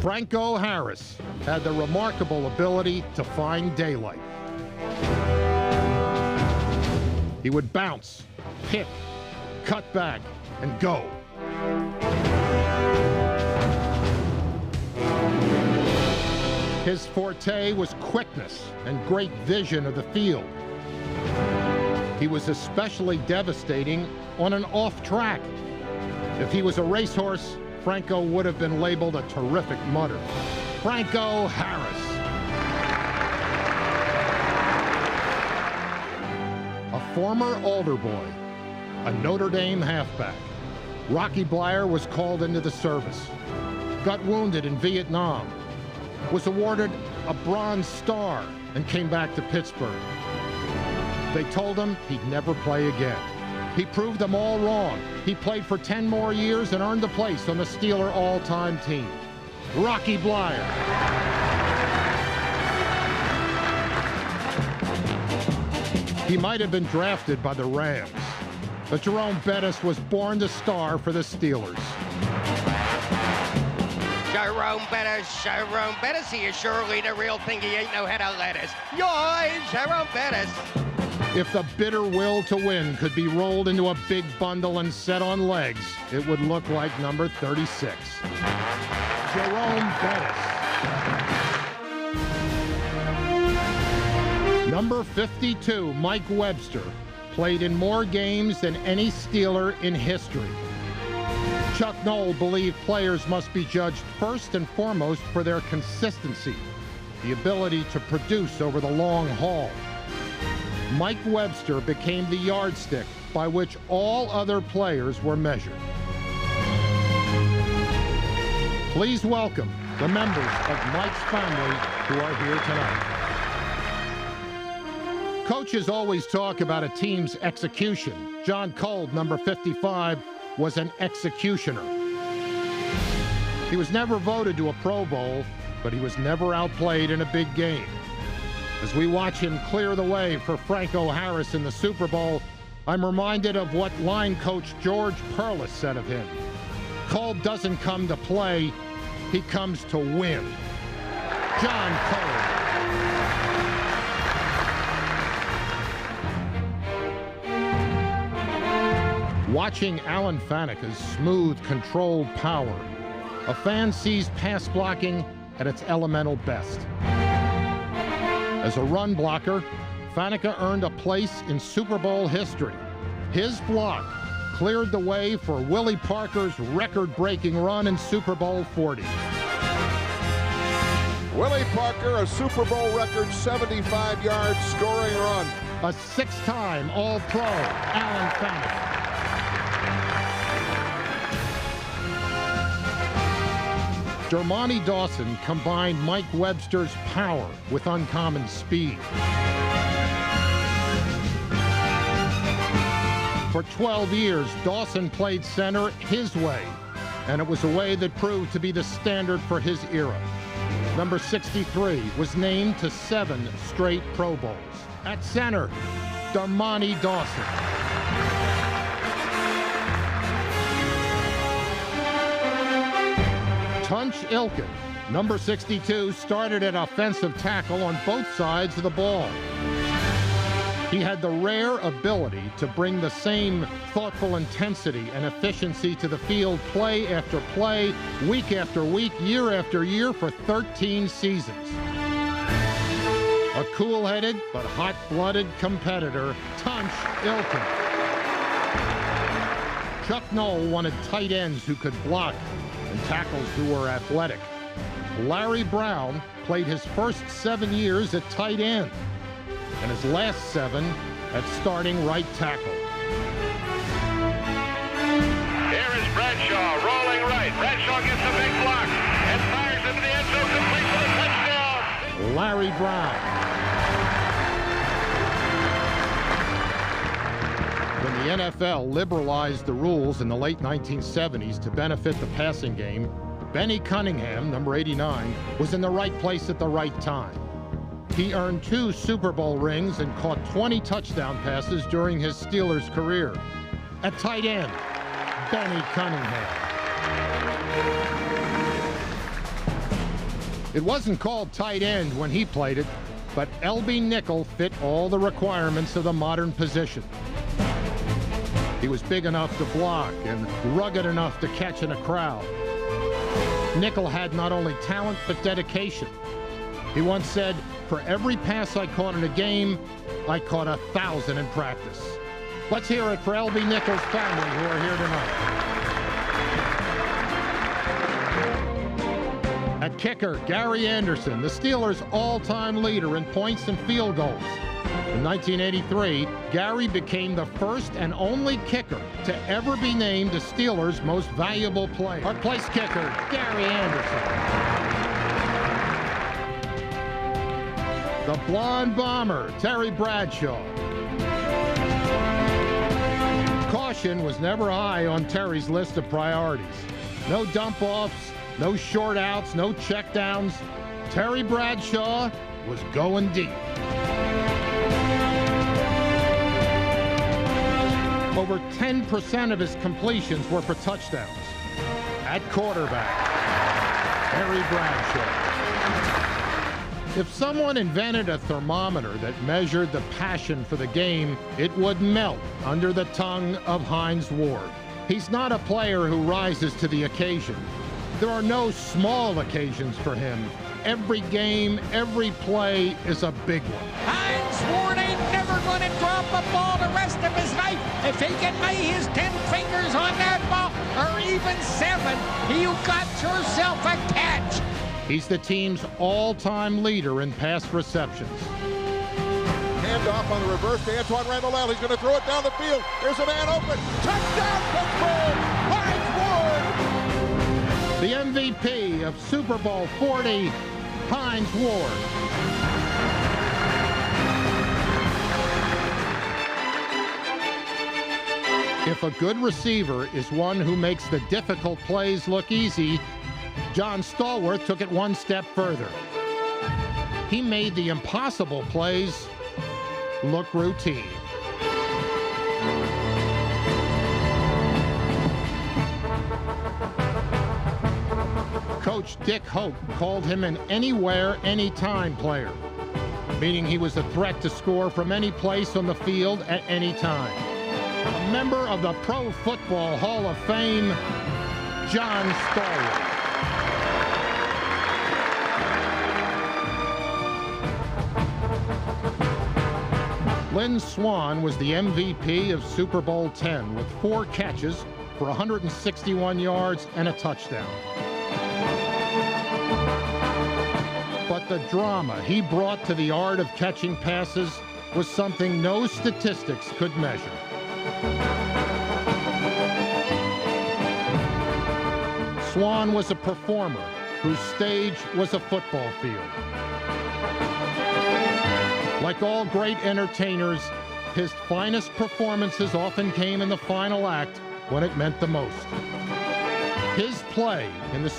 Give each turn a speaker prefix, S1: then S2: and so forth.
S1: Franco Harris had the remarkable ability to find daylight. He would bounce, hit, cut back, and go. His forte was quickness and great vision of the field. He was especially devastating on an off track. If he was a racehorse, Franco would have been labeled a terrific mutter. Franco Harris. A former altar boy, a Notre Dame halfback, Rocky Blair was called into the service, got wounded in Vietnam, was awarded a Bronze Star, and came back to Pittsburgh. They told him he'd never play again. He proved them all wrong. He played for 10 more years and earned a place on the Steeler all-time team. Rocky Blair. He might have been drafted by the Rams, but Jerome Bettis was born to star for the Steelers.
S2: Jerome Bettis, he is surely the real thing. He ain't no head of lettuce. Yours, Jerome Bettis.
S1: If the bitter will to win could be rolled into a big bundle and set on legs, it would look like number 36. Jerome Bettis. Number 52, Mike Webster, played in more games than any Steeler in history. Chuck Noll believed players must be judged first and foremost for their consistency, the ability to produce over the long haul. Mike Webster became the yardstick by which all other players were measured. Please welcome the members of Mike's family who are here tonight. Coaches always talk about a team's execution. John Cold, number 55, was an executioner. He was never voted to a Pro Bowl, but he was never outplayed in a big game. As we watch him clear the way for Franco Harris in the Super Bowl, I'm reminded of what line coach George Perlis said of him. Cold doesn't come to play, he comes to win. John Cold. Watching Alan Fanuca's smooth, controlled power, a fan sees pass blocking at its elemental best. As a run blocker, Fanuca earned a place in Super Bowl history. His block cleared the way for Willie Parker's record-breaking run in Super Bowl 40.
S3: Willie Parker, a Super Bowl record 75-yard scoring run.
S1: A six-time All-Pro, Alan Fanuca. Damani Dawson combined Mike Webster's power with uncommon speed. For 12 years, Dawson played center his way, and it was a way that proved to be the standard for his era. Number 63 was named to 7 straight Pro Bowls. At center, Damani Dawson. Tunch Ilkin, number 62, started at offensive tackle on both sides of the ball. He had the rare ability to bring the same thoughtful intensity and efficiency to the field play after play, week after week, year after year for 13 seasons. A cool-headed but hot-blooded competitor, Tunch Ilkin. Chuck Noll wanted tight ends who could block and tackles who were athletic. Larry Brown played his first 7 years at tight end and his last 7 at starting right tackle.
S4: Here is Bradshaw rolling right. Bradshaw gets a big block and fires into the end zone complete for the touchdown.
S1: Larry Brown. When the NFL liberalized the rules in the late 1970s to benefit the passing game, Benny Cunningham, number 89, was in the right place at the right time. He earned 2 Super Bowl rings and caught 20 touchdown passes during his Steelers career. At tight end, Benny Cunningham. It wasn't called tight end when he played it, but L.B. Nickel fit all the requirements of the modern position. He was big enough to block and rugged enough to catch in a crowd. Nickel had not only talent, but dedication. He once said, "For every pass I caught in a game, I caught 1,000 in practice." Let's hear it for L.B. Nickel's family who are here tonight. At kicker, Gary Anderson, the Steelers' all-time leader in points and field goals. In 1983, Gary became the first and only kicker to ever be named the Steelers' most valuable player. Our place kicker, Gary Anderson. The blonde bomber, Terry Bradshaw. Caution was never high on Terry's list of priorities. No dump-offs, no short outs, no checkdowns. Terry Bradshaw was going deep. Over 10% of his completions were for touchdowns. At quarterback, Terry Bradshaw. If someone invented a thermometer that measured the passion for the game, it would melt under the tongue of Hines Ward. He's not a player who rises to the occasion. There are no small occasions for him. Every game, every play is a big one.
S5: Hines Ward ain't never going to drop a ball the rest of his life. If he can lay his 10 fingers on that ball, or even 7, you got yourself a catch.
S1: He's the team's all-time leader in pass receptions.
S3: Handoff on the reverse to Antoine Randall. He's going to throw it down the field. There's a man open. Touchdown, Pittsburgh! Hines Ward!
S1: The MVP of Super Bowl 40, Hines Ward. If a good receiver is one who makes the difficult plays look easy, John Stalworth took it one step further. He made the impossible plays look routine. Coach Dick Hope called him an anywhere, anytime player, meaning he was a threat to score from any place on the field at any time. A member of the Pro Football Hall of Fame, John Stalworth. Lynn Swann was the MVP of Super Bowl X with 4 catches for 161 yards and a touchdown. But the drama he brought to the art of catching passes was something no statistics could measure. Swann was a performer whose stage was a football field. Like all great entertainers, his finest performances often came in the final act when it meant the most. His play in the